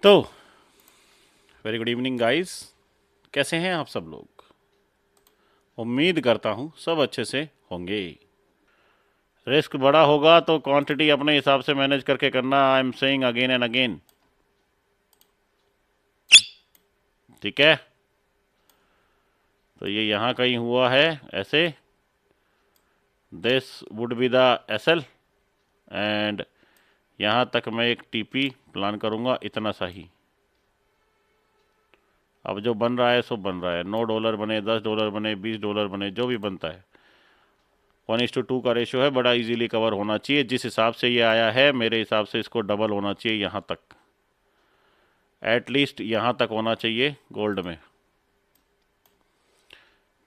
तो very good evening guys. कैसे हैं आप सब लोग? उम्मीद करता हूं सब अच्छे से होंगे। रिस्क बड़ा होगा तो क्वांटिटी अपने हिसाब से मैनेज करके करना। I am saying again and again. ठीक है, तो ये यहाँ कहीं हुआ है ऐसे। This would be the SL and यहाँ तक मैं एक टीपी प्लान करूँगा, इतना सा ही। अब जो बन रहा है सो बन रहा है। $9 बने, $10 बने, $20 बने, जो भी बनता है 1:2 का रेशियो है, बड़ा इजीली कवर होना चाहिए। जिस हिसाब से ये आया है मेरे हिसाब से इसको डबल होना चाहिए, यहाँ तक एटलीस्ट यहाँ तक होना चाहिए गोल्ड में।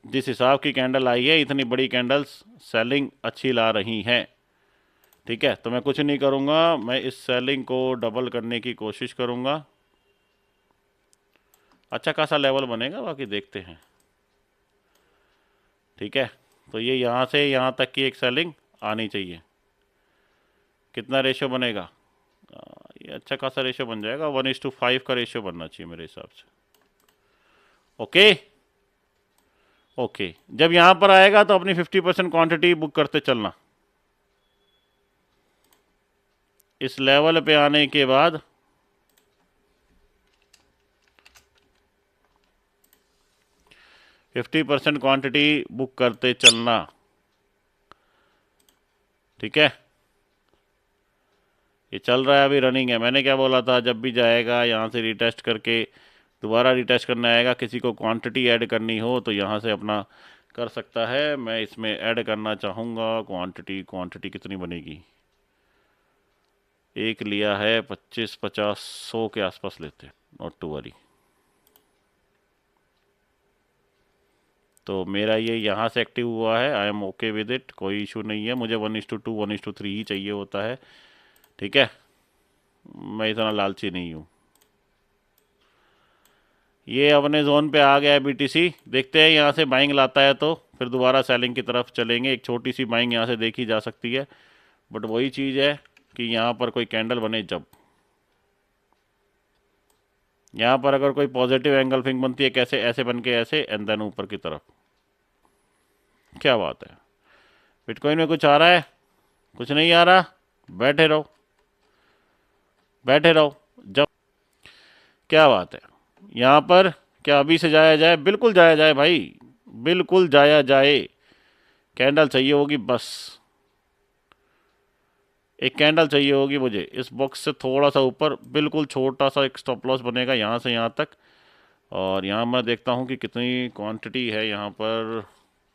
जिस हिसाब की कैंडल आई है, इतनी बड़ी कैंडल्स सेलिंग अच्छी ला रही हैं। ठीक है, तो मैं कुछ नहीं करूँगा, मैं इस सेलिंग को डबल करने की कोशिश करूँगा। अच्छा खासा लेवल बनेगा, बाकी देखते हैं। ठीक है, तो ये यहाँ से यहाँ तक की एक सेलिंग आनी चाहिए। कितना रेशियो बनेगा? ये अच्छा खासा रेशियो बन जाएगा। 1:5 का रेशियो बनना चाहिए मेरे हिसाब से। ओके ओके, जब यहाँ पर आएगा तो अपनी 50% क्वांटिटी बुक करते चलना। इस लेवल पे आने के बाद 50% क्वांटिटी बुक करते चलना। ठीक है, ये चल रहा है, अभी रनिंग है। मैंने क्या बोला था, जब भी जाएगा यहाँ से रिटेस्ट करके दोबारा रिटेस्ट करने आएगा। किसी को क्वांटिटी ऐड करनी हो तो यहाँ से अपना कर सकता है। मैं इसमें ऐड करना चाहूँगा क्वांटिटी। क्वांटिटी कितनी बनेगी? एक लिया है 25, 50, 100 के आसपास लेते हैं, नॉट टू वरी। तो मेरा ये यहाँ से एक्टिव हुआ है, I am okay with it, कोई इशू नहीं है। मुझे 1:2, 1:3 ही चाहिए होता है। ठीक है, मैं इतना लालची नहीं हूँ। ये अपने जोन पे आ गया है बीटीसी। देखते हैं यहाँ से बाइंग लाता है तो फिर दोबारा सेलिंग की तरफ चलेंगे। एक छोटी सी बाइंग यहाँ से देखी जा सकती है, बट वही चीज़ है कि यहाँ पर कोई कैंडल बने। जब यहाँ पर अगर कोई पॉजिटिव एंगल फिंग बनती है, कैसे ऐसे बन के ऐसे एंड देन ऊपर की तरफ, क्या बात है। बिटकॉइन में कुछ आ रहा है? कुछ नहीं आ रहा। बैठे रहो, बैठे रहो। जब क्या बात है यहाँ पर, क्या अभी से जाया जाए? बिल्कुल जाया जाए भाई, बिल्कुल जाया जाए। कैंडल चाहिए होगी बस, एक कैंडल चाहिए होगी मुझे इस बॉक्स से थोड़ा सा ऊपर। बिल्कुल छोटा सा एक स्टॉप लॉस बनेगा यहाँ से यहाँ तक। और यहाँ मैं देखता हूँ कि कितनी क्वांटिटी है यहाँ पर।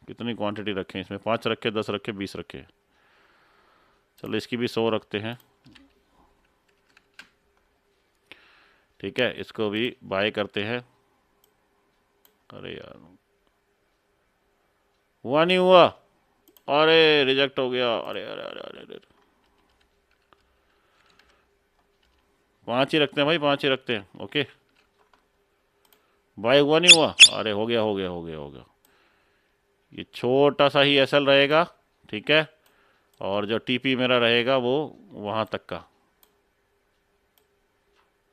कितनी क्वांटिटी रखें इसमें? 5 रखे, 10 रखे, 20 रखे? चलो इसकी भी 100 रखते हैं। ठीक है, इसको भी बाय करते हैं। अरे यार, हुआ नहीं हुआ। अरे रिजेक्ट हो गया। अरे अरे अरे अरे अरे। 5 ही रखते हैं भाई, 5 ही रखते हैं। ओके, बाय हुआ नहीं हुआ? अरे हो गया हो गया हो गया हो गया। ये छोटा सा ही एसएल रहेगा। ठीक है, और जो टीपी मेरा रहेगा वो वहाँ तक का,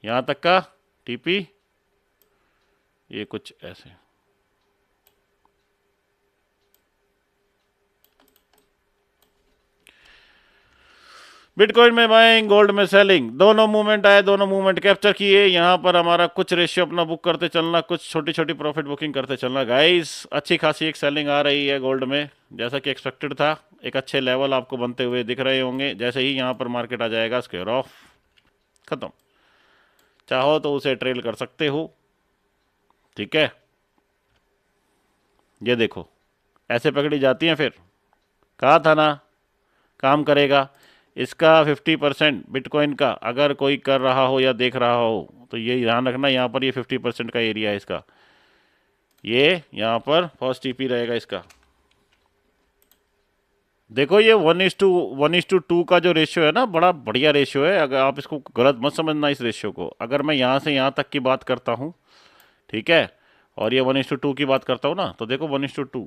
यहाँ तक का टीपी। ये कुछ ऐसे। बिटकॉइन में बाइंग, गोल्ड में सेलिंग, दोनों मूवमेंट आए, दोनों मूवमेंट कैप्चर किए। यहाँ पर हमारा कुछ रेशियो अपना बुक करते चलना, कुछ छोटी छोटी प्रॉफिट बुकिंग करते चलना। गाइस अच्छी खासी एक सेलिंग आ रही है गोल्ड में, जैसा कि एक्सपेक्टेड था। एक अच्छे लेवल आपको बनते हुए दिख रहे होंगे। जैसे ही यहाँ पर मार्केट आ जाएगा, स्क्वायर ऑफ, खत्म। चाहो तो उसे ट्रेल कर सकते हो। ठीक है, ये देखो ऐसे पकड़ी जाती हैं फिर। कहा था ना काम करेगा। इसका 50% बिटकॉइन का अगर कोई कर रहा हो या देख रहा हो तो ये ध्यान रखना, यहाँ पर ये 50% का एरिया है इसका। ये यहाँ पर फर्स्ट टीपी रहेगा इसका। देखो ये 1:2 का जो रेशियो है ना, बड़ा बढ़िया रेशियो है। अगर आप इसको गलत मत समझना इस रेशियो को। अगर मैं यहाँ से यहाँ तक की बात करता हूँ, ठीक है, और ये 1:2 की बात करता हूँ ना, तो देखो 1:2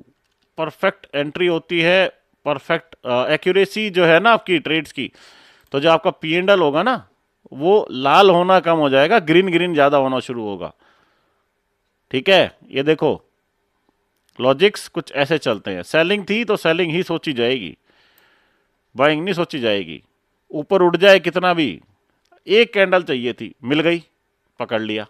परफेक्ट एंट्री होती है। परफेक्ट एक्यूरेसी जो है ना आपकी ट्रेड्स की। तो जो आपका पी एंड एल होगा ना, वो लाल होना कम हो जाएगा, ग्रीन ग्रीन ज्यादा होना शुरू होगा। ठीक है, ये देखो लॉजिक्स कुछ ऐसे चलते हैं। सेलिंग थी तो सेलिंग ही सोची जाएगी, बाइंग नहीं सोची जाएगी। ऊपर उठ जाए कितना भी, एक कैंडल चाहिए थी, मिल गई, पकड़ लिया।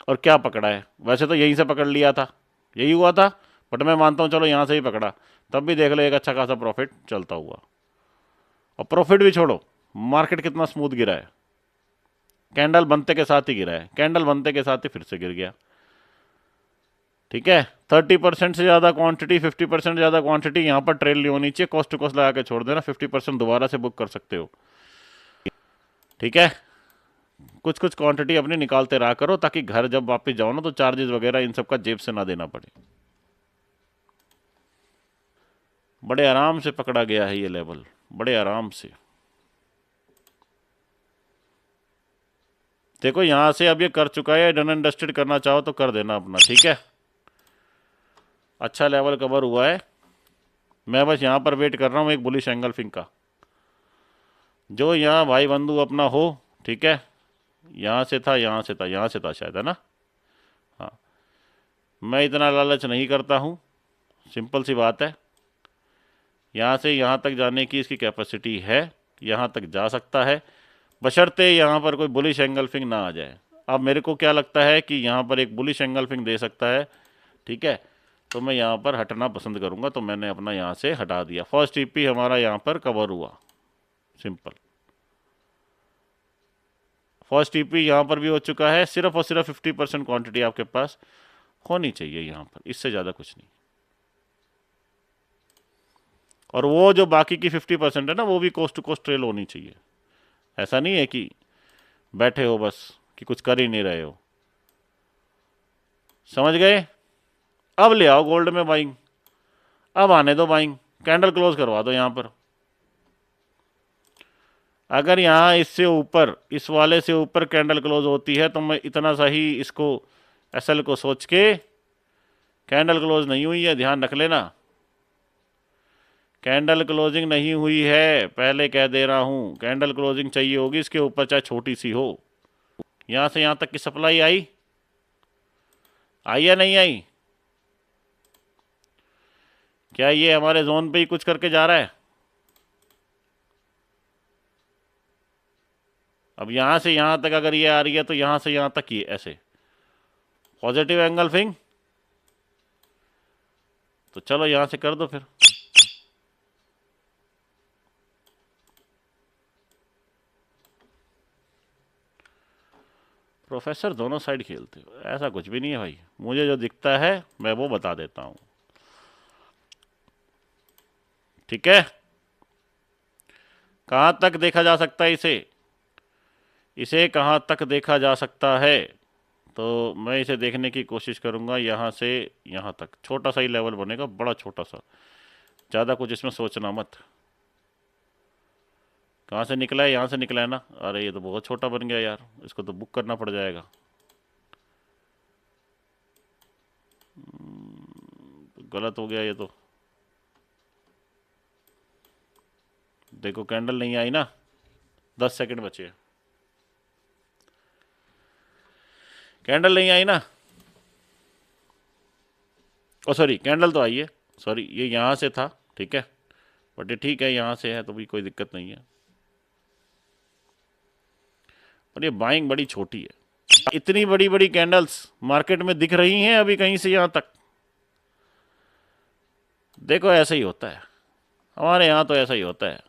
और क्या पकड़ा है, वैसे तो यहीं से पकड़ लिया था, यही हुआ था, बट मैं मानता हूं चलो यहां से ही पकड़ा, तब भी देख लो एक अच्छा खासा प्रॉफिट चलता हुआ। और प्रॉफिट भी छोड़ो, मार्केट कितना स्मूथ गिरा है, कैंडल बनते के साथ ही गिरा है, कैंडल बनते के साथ ही फिर से गिर गया। ठीक है, 30% से ज़्यादा क्वांटिटी, 50% ज़्यादा क्वांटिटी यहाँ पर ट्रेल नहीं होनी चाहिए, कॉस्ट टू कॉस्ट लगा के छोड़ देना, 50% दोबारा से बुक कर सकते हो। ठीक है, कुछ कुछ क्वांटिटी अपनी निकालते रहा करो, ताकि घर जब वापस जाओ ना तो चार्जेस वगैरह इन सब का जेब से ना देना पड़े। बड़े आराम से पकड़ा गया है ये लेवल, बड़े आराम से। देखो यहां से अब ये कर चुका है, डन एंड डस्टेड करना चाहो तो कर देना अपना। ठीक है, अच्छा लेवल कवर हुआ है। मैं बस यहां पर वेट कर रहा हूं एक बुलिश एंगल फिंक का, जो यहाँ भाई बंधु अपना हो। ठीक है, यहाँ से था, यहाँ से था, यहाँ से था शायद, है ना। हाँ, मैं इतना लालच नहीं करता हूँ, सिंपल सी बात है। यहाँ से यहाँ तक जाने की इसकी कैपेसिटी है, यहाँ तक जा सकता है, बशर्ते यहाँ पर कोई बुलिश एंगल फिंग ना आ जाए। अब मेरे को क्या लगता है कि यहाँ पर एक बुलिश एंगल फिंग दे सकता है। ठीक है, तो मैं यहाँ पर हटना पसंद करूँगा, तो मैंने अपना यहाँ से हटा दिया। फर्स्ट ईपी हमारा यहाँ पर कवर हुआ, सिंपल। फर्स्ट ईपी यहाँ पर भी हो चुका है, सिर्फ और सिर्फ 50% क्वांटिटी आपके पास होनी चाहिए यहाँ पर, इससे ज़्यादा कुछ नहीं। और वो जो बाकी की 50% है ना, वो भी कोस्ट टू कोस्ट ट्रेल होनी चाहिए। ऐसा नहीं है कि बैठे हो बस, कि कुछ कर ही नहीं रहे हो। समझ गए। अब ले आओ गोल्ड में बाइंग, अब आने दो बाइंग, कैंडल क्लोज करवा दो यहाँ पर। अगर यहाँ इससे ऊपर, इस वाले से ऊपर कैंडल क्लोज होती है तो मैं इतना सा ही इसको एसएल को सोच के, कैंडल क्लोज नहीं हुई है, ध्यान रख लेना, कैंडल क्लोजिंग नहीं हुई है, पहले कह दे रहा हूं। कैंडल क्लोजिंग चाहिए होगी इसके ऊपर, चाहे छोटी सी हो। यहां से यहां तक की सप्लाई आई, आई या नहीं आई? क्या ये हमारे जोन पे ही कुछ करके जा रहा है? अब यहां से यहां तक अगर ये आ रही है तो यहां से यहां तक ये ऐसे पॉजिटिव एंगल फिंग, तो चलो यहां से कर दो फिर। प्रोफेसर दोनों साइड खेलते हो, ऐसा कुछ भी नहीं है भाई, मुझे जो दिखता है मैं वो बता देता हूं। ठीक है, कहां तक देखा जा सकता है इसे, इसे कहां तक देखा जा सकता है? तो मैं इसे देखने की कोशिश करूंगा यहाँ से यहाँ तक, छोटा सा ही लेवल बनेगा, बड़ा छोटा सा, ज़्यादा कुछ इसमें सोचना मत। कहाँ से निकला है? यहाँ से निकला है ना। अरे ये तो बहुत छोटा बन गया यार, इसको तो बुक करना पड़ जाएगा। गलत हो गया ये तो। देखो कैंडल नहीं आई ना, 10 सेकंड बचे हैं, कैंडल नहीं आई ना। ओ सॉरी, कैंडल तो आई है, सॉरी, ये यहाँ से था। ठीक है, बट ये ठीक है, यहाँ से है तो भी कोई दिक्कत नहीं है। पर ये बाइंग बड़ी छोटी है, इतनी बड़ी बड़ी कैंडल्स मार्केट में दिख रही हैं अभी कहीं से यहाँ तक। देखो ऐसा ही होता है, हमारे यहाँ तो ऐसा ही होता है।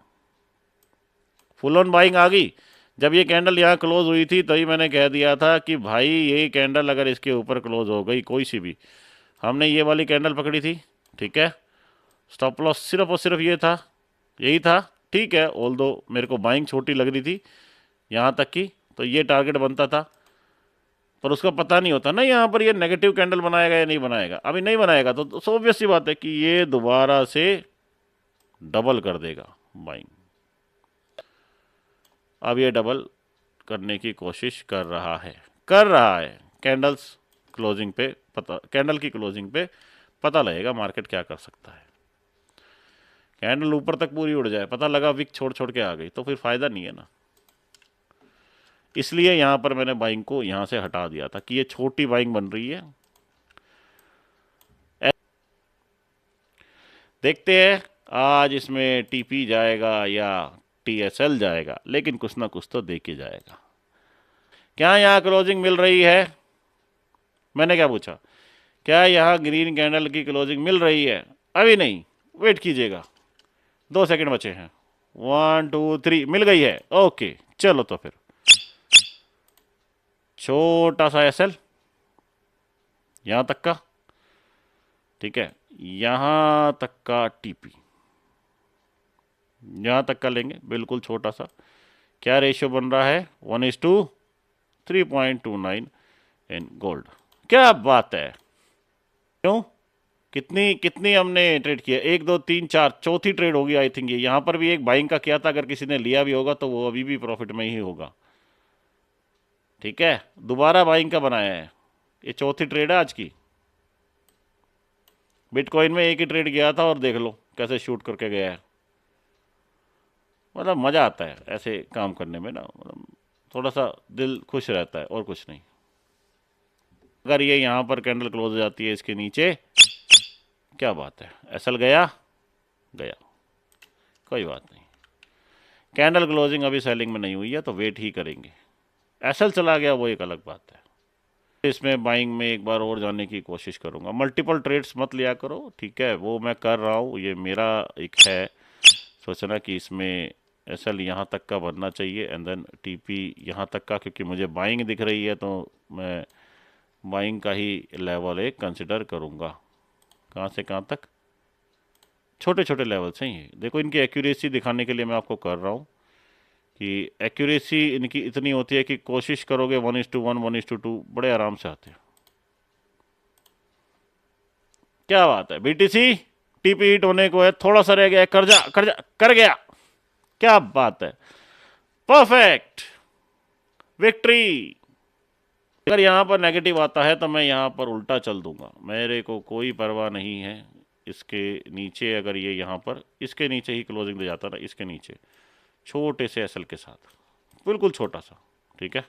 फुल ऑन बाइंग आ गई। जब ये कैंडल यहाँ क्लोज हुई थी तभी मैंने कह दिया था कि भाई ये कैंडल अगर इसके ऊपर क्लोज हो गई कोई सी भी, हमने ये वाली कैंडल पकड़ी थी। ठीक है, स्टॉप लॉस सिर्फ और सिर्फ ये था, यही था। ठीक है, ऑल दो मेरे को बाइंग छोटी लग रही थी यहाँ तक की, तो ये टारगेट बनता था, पर उसका पता नहीं होता ना यहाँ पर ये नेगेटिव कैंडल बनाएगा या नहीं बनाएगा। अभी नहीं बनाएगा तो ऑब्वियस सी बात है कि ये दोबारा से डबल कर देगा बाइंग। अब ये डबल करने की कोशिश कर रहा है, कर रहा है। कैंडल्स क्लोजिंग पे पता, कैंडल की क्लोजिंग पे पता लगेगा मार्केट क्या कर सकता है। कैंडल ऊपर तक पूरी उड़ जाए, पता लगा विक छोड़ छोड़ के आ गई, तो फिर फायदा नहीं है ना। इसलिए यहाँ पर मैंने बाइंग को यहाँ से हटा दिया था कि ये छोटी बाइंग बन रही है। देखते हैं आज इसमें टीपी जाएगा या टीएसएल जाएगा, लेकिन कुछ ना कुछ तो दे के जाएगा। क्या यहाँ क्लोजिंग मिल रही है? मैंने क्या पूछा? क्या यहाँ ग्रीन कैंडल की क्लोजिंग मिल रही है? अभी नहीं, वेट कीजिएगा, 2 सेकंड बचे हैं। 1 2 3 मिल गई है। ओके, चलो तो फिर छोटा सा एसएल यहाँ तक का, ठीक है, यहाँ तक का टीपी, यहाँ तक का लेंगे, बिल्कुल छोटा सा। क्या रेशियो बन रहा है? 1:3.29 इन गोल्ड। क्या बात है! क्यों? कितनी कितनी हमने ट्रेड किया? 1 2 3 4, चौथी ट्रेड होगी आई थिंक। ये यहाँ पर भी एक बाइंग का किया था, अगर किसी ने लिया भी होगा तो वो अभी भी प्रॉफिट में ही होगा। ठीक है, दोबारा बाइंग का बनाया है, ये चौथी ट्रेड है आज की। बिटकॉइन में एक ही ट्रेड गया था और देख लो कैसे शूट करके गया है। मतलब मज़ा आता है ऐसे काम करने में ना, मतलब थोड़ा सा दिल खुश रहता है और कुछ नहीं। अगर ये यहाँ पर कैंडल क्लोज हो जाती है इसके नीचे, क्या बात है, एसएल गया गया, कोई बात नहीं। कैंडल क्लोजिंग अभी सेलिंग में नहीं हुई है तो वेट ही करेंगे। एसएल चला गया वो एक अलग बात है। इसमें बाइंग में एक बार और जाने की कोशिश करूंगा। मल्टीपल ट्रेड्स मत लिया करो, ठीक है, वो मैं कर रहा हूँ। ये मेरा एक है सोचना कि इसमें एसएल यहाँ तक का बनना चाहिए एंड देन टीपी यहाँ तक का, क्योंकि मुझे बाइंग दिख रही है तो मैं बाइंग का ही लेवल एक कंसिडर करूँगा। कहाँ से कहाँ तक? छोटे छोटे लेवल से ही। देखो इनकी एक्यूरेसी दिखाने के लिए मैं आपको कर रहा हूँ कि एक्यूरेसी इनकी इतनी होती है कि कोशिश करोगे 1:1 1:2 बड़े आराम से आते हैं। क्या बात है, बीटीसी टीपी हिट होने को है, थोड़ा सा रह गया, कर जा कर जा, कर गया। क्या बात है, परफेक्ट, विक्ट्री। अगर यहाँ पर नेगेटिव आता है तो मैं यहाँ पर उल्टा चल दूंगा, मेरे को कोई परवाह नहीं है। इसके नीचे अगर ये यहाँ पर इसके नीचे ही क्लोजिंग दे जाता ना, इसके नीचे छोटे से एसएल के साथ, बिल्कुल छोटा सा, ठीक है,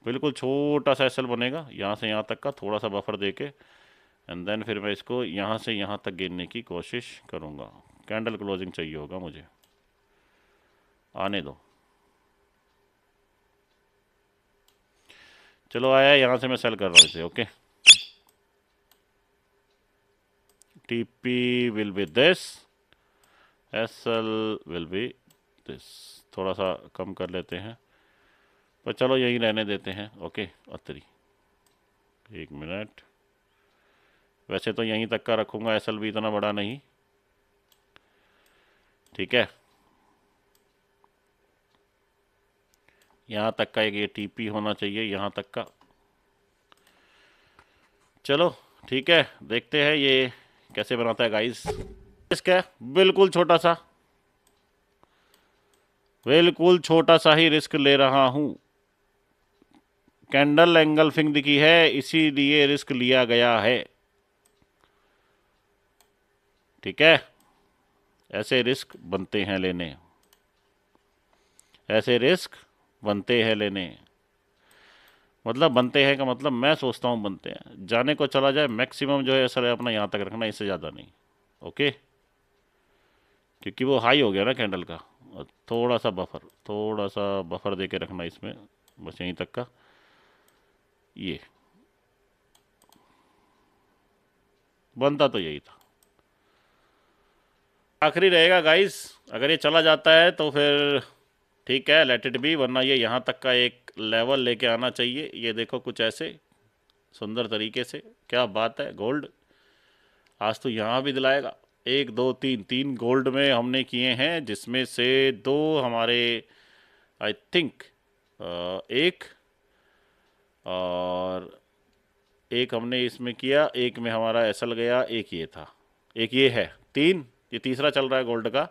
बिल्कुल छोटा सा एसएल बनेगा यहाँ से यहाँ तक का, थोड़ा सा बफर देके एंड देन फिर मैं इसको यहाँ से यहाँ तक गिनने की कोशिश करूँगा। कैंडल क्लोजिंग चाहिए होगा मुझे, आने दो। चलो आया, यहाँ से मैं सेल कर रहा हूँ इसे। Okay, TP will be this, SL will be this. थोड़ा सा कम कर लेते हैं, पर चलो यही रहने देते हैं। ओके अतरी, 1 मिनट, वैसे तो यहीं तक का रखूँगा, एसएल भी इतना बड़ा नहीं, ठीक है। यहाँ तक का एक ये टीपी होना चाहिए, यहाँ तक का। चलो ठीक है, देखते हैं ये कैसे बनाता है गाइस। इसका बिल्कुल छोटा सा, बिल्कुल छोटा सा ही रिस्क ले रहा हूँ। कैंडल एंगल्फिंग दिखी है इसीलिए रिस्क लिया गया है, ठीक है। ऐसे रिस्क बनते हैं लेने, ऐसे रिस्क बनते हैं लेने। मतलब बनते हैं का मतलब मैं सोचता हूँ बनते हैं, जाने को चला जाए मैक्सिमम जो है असर है अपना यहाँ तक रखना, इससे ज़्यादा नहीं। ओके, क्योंकि वो हाई हो गया ना कैंडल का, और थोड़ा सा बफर, थोड़ा सा बफर दे के रखना इसमें, बस यहीं तक का। ये बनता तो यही था, आखिरी रहेगा गाइस। अगर ये चला जाता है तो फिर ठीक है, लेट इट बी, वरना ये यहाँ तक का एक लेवल लेके आना चाहिए। ये देखो कुछ ऐसे सुंदर तरीके से, क्या बात है। गोल्ड आज तो यहाँ भी दिलाएगा। 1 2 3, 3 गोल्ड में हमने किए हैं, जिसमें से 2 हमारे आई थिंक, एक और एक हमने इसमें किया, एक में हमारा एसएल गया, एक ये था, एक ये है, 3, ये तीसरा चल रहा है गोल्ड का।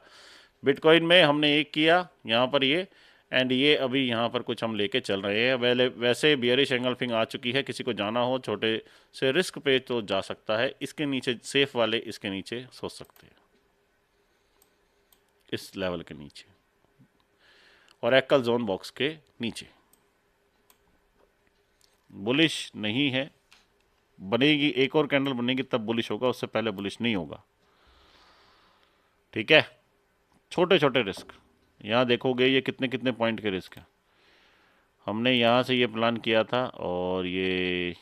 बिटकॉइन में हमने एक किया यहाँ पर ये, एंड ये अभी यहाँ पर कुछ हम लेके चल रहे हैं। वैसे बियरिश एंगल्फिंग आ चुकी है, किसी को जाना हो छोटे से रिस्क पे तो जा सकता है। इसके नीचे सेफ वाले इसके नीचे सोच सकते हैं, इस लेवल के नीचे। और एक्कल जोन बॉक्स के नीचे। बुलिश नहीं है, बनेगी एक और कैंडल बनेगी तब बुलिश होगा, उससे पहले बुलिश नहीं होगा। ठीक है, छोटे छोटे रिस्क। यहाँ देखोगे ये कितने कितने पॉइंट के रिस्क हैं। हमने यहाँ से ये प्लान किया था और ये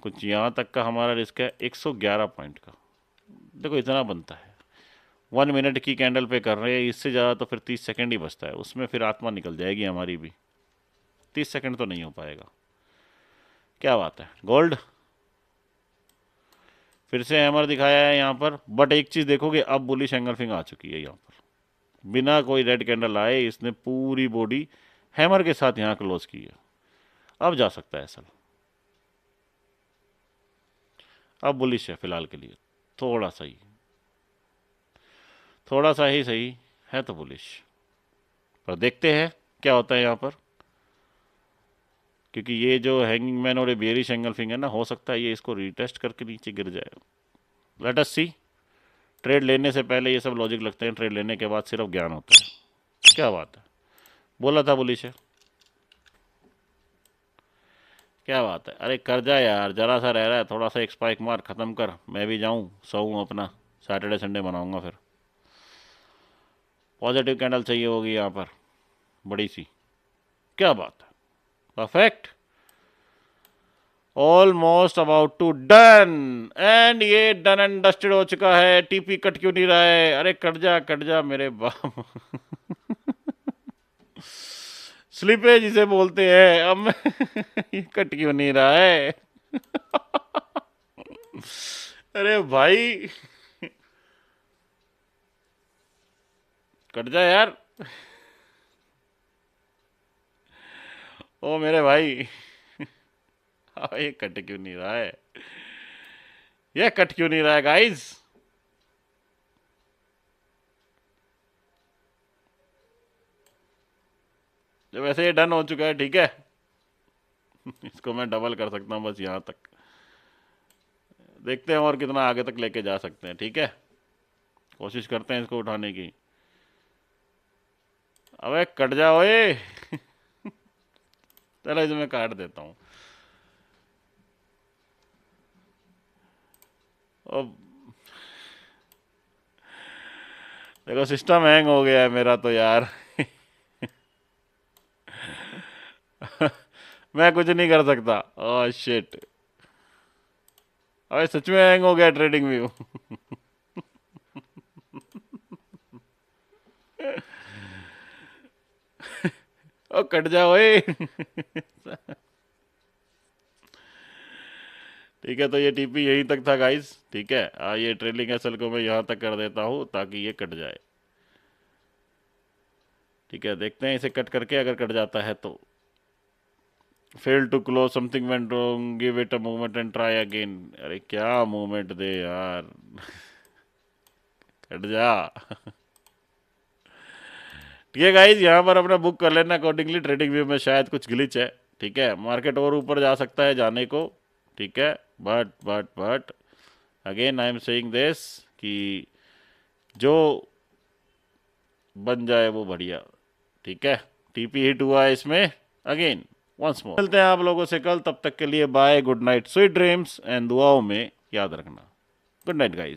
कुछ यहाँ तक का हमारा रिस्क है 111 पॉइंट का। देखो इतना बनता है, 1 मिनट की कैंडल पे कर रहे हैं, इससे ज़्यादा तो फिर 30 सेकंड ही बचता है, उसमें फिर आत्मा निकल जाएगी हमारी भी। 30 सेकंड तो नहीं हो पाएगा। क्या बात है, गोल्ड फिर से हैमर दिखाया है यहाँ पर, बट एक चीज़ देखोगे अब बुलिश एंगल्फिंग आ चुकी है यहाँ पर। बिना कोई रेड कैंडल आए इसने पूरी बॉडी हैमर के साथ यहाँ क्लोज की है। अब जा सकता है असल, अब बुलिश है फिलहाल के लिए, थोड़ा सा ही, थोड़ा सा ही सही है तो बुलिश। पर देखते हैं क्या होता है यहाँ पर, क्योंकि ये जो हैंगिंग मैन और ये बेयरिश एंगल्फिंग है ना, हो सकता है ये इसको रीटेस्ट करके नीचे गिर जाए। लेट अस सी। ट्रेड लेने से पहले ये सब लॉजिक लगते हैं, ट्रेड लेने के बाद सिर्फ ज्ञान होता है। क्या बात है, बोला था बुलिश है। क्या बात है, अरे कर जा यार, जरा सा रह रहा है, थोड़ा सा एक स्पाइक मार, खत्म कर, मैं भी जाऊं सोऊं अपना, सैटरडे संडे मनाऊंगा फिर। पॉजिटिव कैंडल चाहिए होगी यहाँ पर बड़ी सी। क्या बात है, perfect, almost about to done. And ये डन एंड डस्टेड हो चुका है। टीपी कट क्यों नहीं रहा है, अरे कट जा मेरे बाप। स्लिपेज इसे बोलते हैं। अब ये कट क्यों नहीं रहा है। अरे भाई कट जा यार, ओ मेरे भाई। ये कट क्यों नहीं रहा है, ये कट क्यों नहीं रहा है गाइस। जब वैसे ये डन हो चुका है, ठीक है। इसको मैं डबल कर सकता हूँ बस यहाँ तक, देखते हैं और कितना आगे तक लेके जा सकते हैं। ठीक है, कोशिश करते हैं इसको उठाने की। अबे कट जा ओए। चलो इसे मैं काट देता हूँ। अब देखो सिस्टम हैंग हो गया है मेरा तो यार। मैं कुछ नहीं कर सकता। ओह शिट, अबे सच में हैंग हो गया ट्रेडिंग व्यू। ओ कट जा ओए। ठीक है, तो ये टीपी यहीं तक था गाइस। ठीक है, ये ट्रेलिंग एसएल को मैं यहाँ तक कर देता हूँ ताकि ये कट जाए। ठीक है, देखते हैं इसे कट करके, अगर कट जाता है तो। Fail to close, something went wrong, give it a movement and try again. अरे क्या मूवमेंट दे यार। कट जा। ठीक है गाइज, यहाँ पर अपना बुक कर लेना अकॉर्डिंगली। ट्रेडिंग व्यू में शायद कुछ ग्लिच है। ठीक है, मार्केट और ऊपर जा सकता है जाने को। ठीक है, but again I am saying this कि जो बन जाए वो बढ़िया। ठीक है, टीपी हिट हुआ है इसमें अगेन वंस मोर। मिलते हैं आप लोगों से कल, तब तक के लिए bye, good night, sweet dreams, and दुआओं में याद रखना। Good night guys.